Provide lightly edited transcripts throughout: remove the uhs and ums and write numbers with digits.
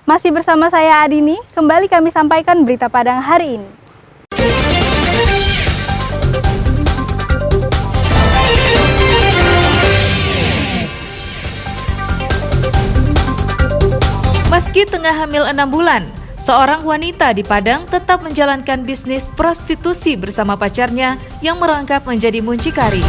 Masih bersama saya Adini, kembali kami sampaikan berita Padang hari ini. Meski tengah hamil 6 bulan, seorang wanita di Padang tetap menjalankan bisnis prostitusi bersama pacarnya yang merangkap menjadi muncikari.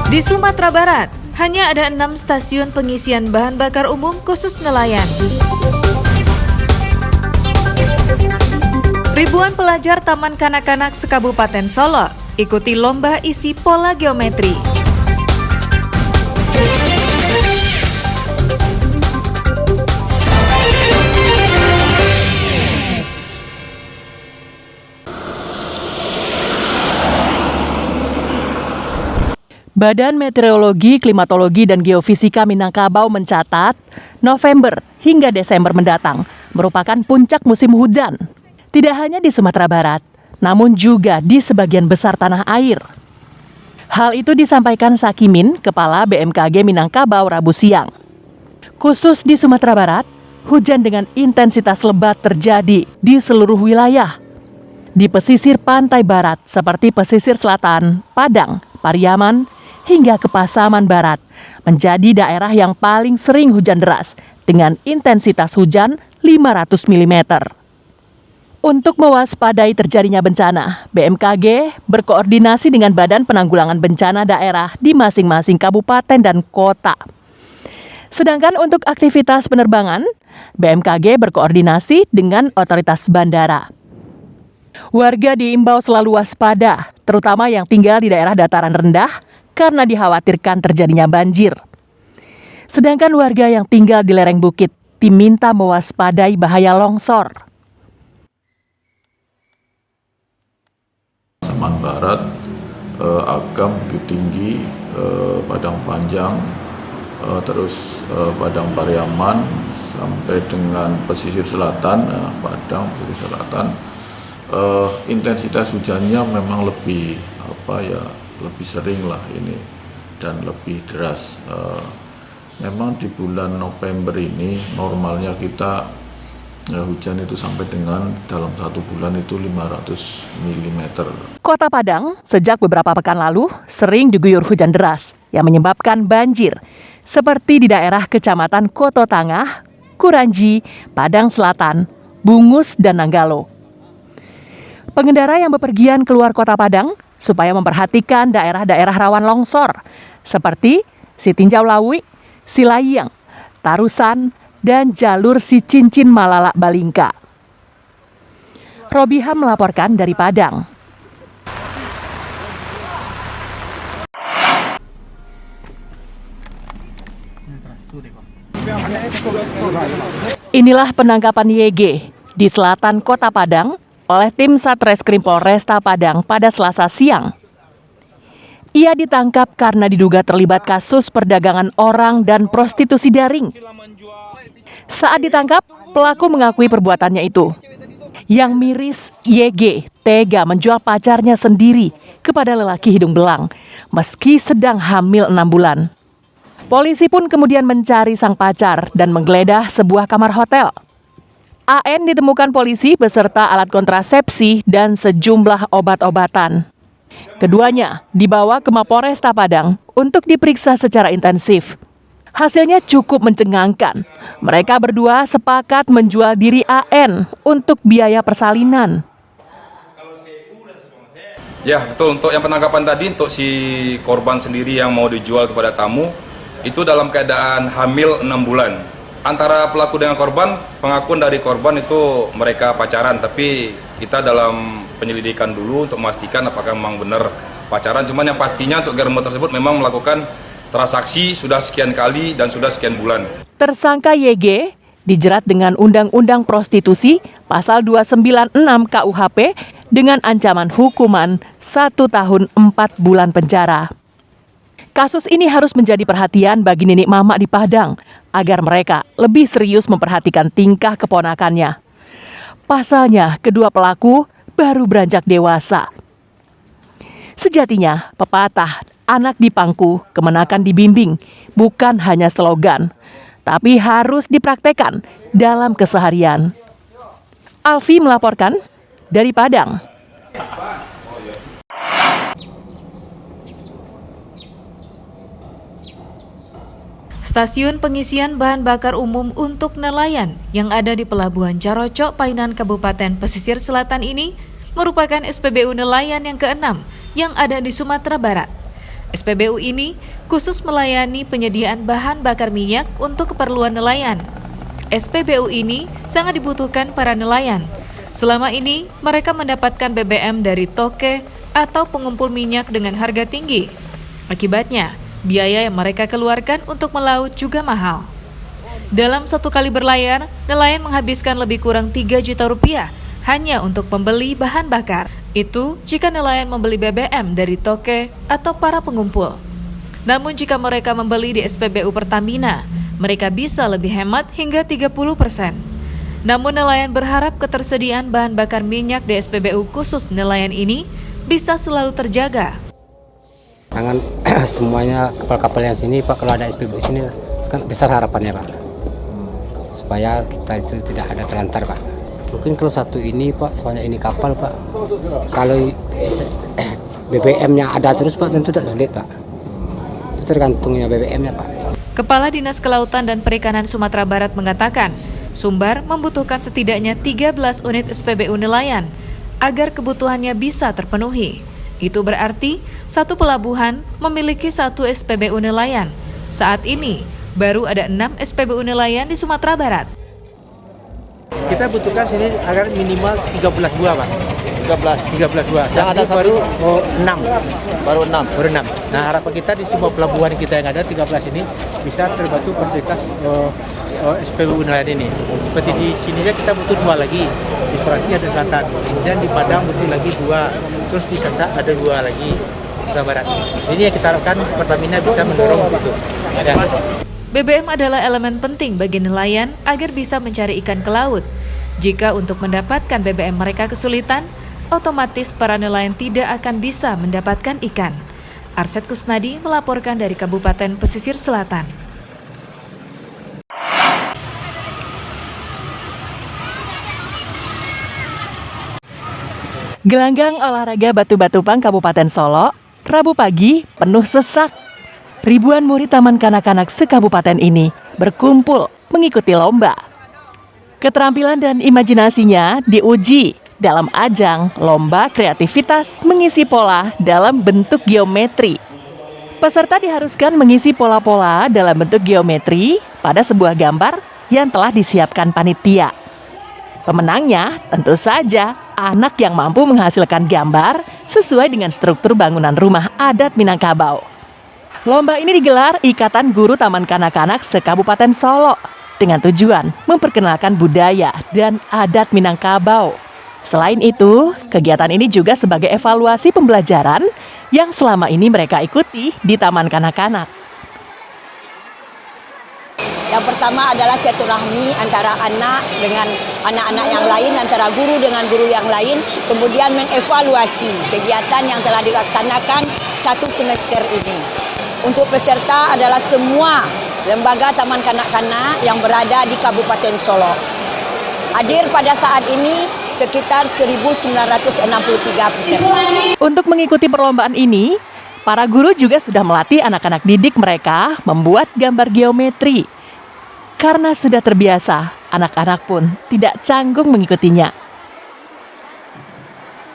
Di Sumatera Barat, hanya ada 6 stasiun pengisian bahan bakar umum khusus nelayan. Ribuan pelajar Taman Kanak-kanak se-Kabupaten Solo ikuti lomba isi pola geometri. Badan Meteorologi, Klimatologi, dan Geofisika Minangkabau mencatat November hingga Desember mendatang merupakan puncak musim hujan. Tidak hanya di Sumatera Barat, namun juga di sebagian besar tanah air. Hal itu disampaikan Sakimin, Kepala BMKG Minangkabau Rabu siang. Khusus di Sumatera Barat, hujan dengan intensitas lebat terjadi di seluruh wilayah. Di pesisir pantai barat seperti pesisir selatan, Padang, Pariaman, hingga ke Pasaman Barat, menjadi daerah yang paling sering hujan deras dengan intensitas hujan 500 mm. Untuk mewaspadai terjadinya bencana, BMKG berkoordinasi dengan Badan Penanggulangan Bencana Daerah di masing-masing kabupaten dan kota. Sedangkan untuk aktivitas penerbangan, BMKG berkoordinasi dengan otoritas bandara. Warga diimbau selalu waspada, terutama yang tinggal di daerah dataran rendah, karena dikhawatirkan terjadinya banjir. Sedangkan warga yang tinggal di lereng bukit diminta mewaspadai bahaya longsor. Pasaman Barat, Agam, Bukit Tinggi, Padang Panjang, terus Padang Pariaman sampai dengan pesisir selatan, Padang, pesisir selatan. Intensitas hujannya memang lebih lebih sering lah ini dan lebih deras. Memang di bulan November ini normalnya kita hujan itu sampai dengan dalam satu bulan itu 500 mm. Kota Padang sejak beberapa pekan lalu sering diguyur hujan deras yang menyebabkan banjir seperti di daerah Kecamatan Koto Tangah, Kuranji, Padang Selatan, Bungus, dan Nanggalo. Pengendara yang bepergian keluar Kota Padang supaya memperhatikan daerah-daerah rawan longsor seperti Sitinjau Lawi, Silayang, Tarusan, dan jalur Sicincin Malala Balingka. Robiha melaporkan dari Padang. Inilah penangkapan YG di selatan Kota Padang oleh tim Satreskrim Polresta Padang pada Selasa siang. Ia ditangkap karena diduga terlibat kasus perdagangan orang dan prostitusi daring. Saat ditangkap, pelaku mengakui perbuatannya itu. Yang miris, YG tega menjual pacarnya sendiri kepada lelaki hidung belang, meski sedang hamil 6 bulan. Polisi pun kemudian mencari sang pacar dan menggeledah sebuah kamar hotel. AN ditemukan polisi beserta alat kontrasepsi dan sejumlah obat-obatan. Keduanya dibawa ke Mapolresta Padang untuk diperiksa secara intensif. Hasilnya cukup mencengangkan. Mereka berdua sepakat menjual diri AN untuk biaya persalinan. Ya, betul. Untuk yang penangkapan tadi, untuk si korban sendiri yang mau dijual kepada tamu, itu dalam keadaan hamil 6 bulan. Antara pelaku dengan korban, pengakuan dari korban itu mereka pacaran, tapi kita dalam penyelidikan dulu untuk memastikan apakah memang benar pacaran. Cuman yang pastinya untuk germo tersebut memang melakukan transaksi sudah sekian kali dan sudah sekian bulan. Tersangka YG dijerat dengan Undang-Undang Prostitusi Pasal 296 KUHP dengan ancaman hukuman 1 tahun 4 bulan penjara. Kasus ini harus menjadi perhatian bagi nenek mama di Padang agar mereka lebih serius memperhatikan tingkah keponakannya. Pasalnya, kedua pelaku baru beranjak dewasa. Sejatinya, pepatah anak dipangku, kemenakan dibimbing, bukan hanya slogan, tapi harus dipraktekkan dalam keseharian. Alfi melaporkan dari Padang. Stasiun pengisian bahan bakar umum untuk nelayan yang ada di Pelabuhan Carocok, Painan, Kabupaten Pesisir Selatan ini merupakan SPBU nelayan yang ke-6 yang ada di Sumatera Barat. SPBU ini khusus melayani penyediaan bahan bakar minyak untuk keperluan nelayan. SPBU ini sangat dibutuhkan para nelayan. Selama ini, mereka mendapatkan BBM dari toke atau pengumpul minyak dengan harga tinggi. Akibatnya, biaya yang mereka keluarkan untuk melaut juga mahal. Dalam satu kali berlayar, nelayan menghabiskan lebih kurang 3 juta rupiah hanya untuk membeli bahan bakar. Itu jika nelayan membeli BBM dari toke atau para pengumpul. Namun jika mereka membeli di SPBU Pertamina, mereka bisa lebih hemat hingga 30%. Namun nelayan berharap ketersediaan bahan bakar minyak di SPBU khusus nelayan ini bisa selalu terjaga. Jangan semuanya kapal-kapal yang sini Pak, kalau ada SPBU sini kan besar harapannya Pak, supaya kita itu tidak ada terlantar Pak. Mungkin kalau satu ini Pak, soalnya ini kapal Pak, kalau BBM-nya ada terus Pak tentu tidak sulit Pak, itu tergantungnya BBM-nya Pak. Kepala Dinas Kelautan dan Perikanan Sumatera Barat mengatakan, Sumbar membutuhkan setidaknya 13 unit SPBU nelayan agar kebutuhannya bisa terpenuhi. Itu berarti satu pelabuhan memiliki satu SPBU nelayan. Saat ini baru ada 6 SPBU nelayan di Sumatera Barat. Kita butuhkan sini agar minimal 13 buah Pak. 13 buah. Yang ada baru 6. Baru 6. Nah, harapan kita di semua pelabuhan kita yang ada 13 ini bisa terbantu fasilitas SPBU nelayan ini. Seperti di sini kita butuh 2 lagi. Di Surati ada Selatan. Kemudian di Padang butuh lagi 2. Terus di Sasak ada 2 lagi. Barat. Ini yang kita harapkan Pertamina bisa mendorong itu. BBM adalah elemen penting bagi nelayan agar bisa mencari ikan ke laut. Jika untuk mendapatkan BBM mereka kesulitan, otomatis para nelayan tidak akan bisa mendapatkan ikan. Arset Kusnadi melaporkan dari Kabupaten Pesisir Selatan. Gelanggang olahraga Batu Batupang Kabupaten Solo, Rabu pagi penuh sesak. Ribuan murid taman kanak-kanak sekabupaten ini berkumpul mengikuti lomba. Keterampilan dan imajinasinya diuji dalam ajang lomba kreativitas mengisi pola dalam bentuk geometri. Peserta diharuskan mengisi pola-pola dalam bentuk geometri pada sebuah gambar yang telah disiapkan panitia. Pemenangnya tentu saja anak yang mampu menghasilkan gambar sesuai dengan struktur bangunan rumah adat Minangkabau. Lomba ini digelar Ikatan Guru Taman Kanak-kanak se-Kabupaten Solo dengan tujuan memperkenalkan budaya dan adat Minangkabau. Selain itu, kegiatan ini juga sebagai evaluasi pembelajaran yang selama ini mereka ikuti di Taman Kanak-kanak. Yang pertama adalah silaturahmi antara anak dengan anak-anak yang lain, antara guru dengan guru yang lain, kemudian mengevaluasi kegiatan yang telah dilaksanakan 1 semester ini. Untuk peserta adalah semua lembaga taman kanak-kanak yang berada di Kabupaten Solo. Hadir pada saat ini sekitar 1.963 peserta. Untuk mengikuti perlombaan ini, para guru juga sudah melatih anak-anak didik mereka membuat gambar geometri. Karena sudah terbiasa, anak-anak pun tidak canggung mengikutinya.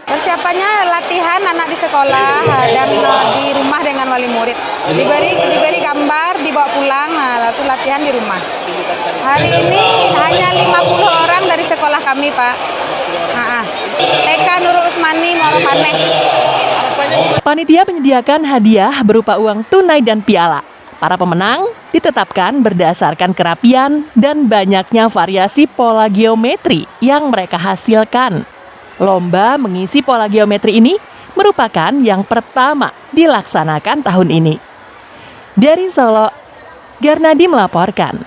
Persiapannya latihan anak di sekolah dan di rumah dengan wali murid. Diberi gambar, dibawa pulang, lalu latihan di rumah. Hari ini hanya 50 orang dari sekolah kami, Pak. TK Nurul Usmani, Moro Paneh. Panitia menyediakan hadiah berupa uang tunai dan piala. Para pemenang ditetapkan berdasarkan kerapian dan banyaknya variasi pola geometri yang mereka hasilkan. Lomba mengisi pola geometri ini merupakan yang pertama dilaksanakan tahun ini. Dari Solo, Garnadi melaporkan.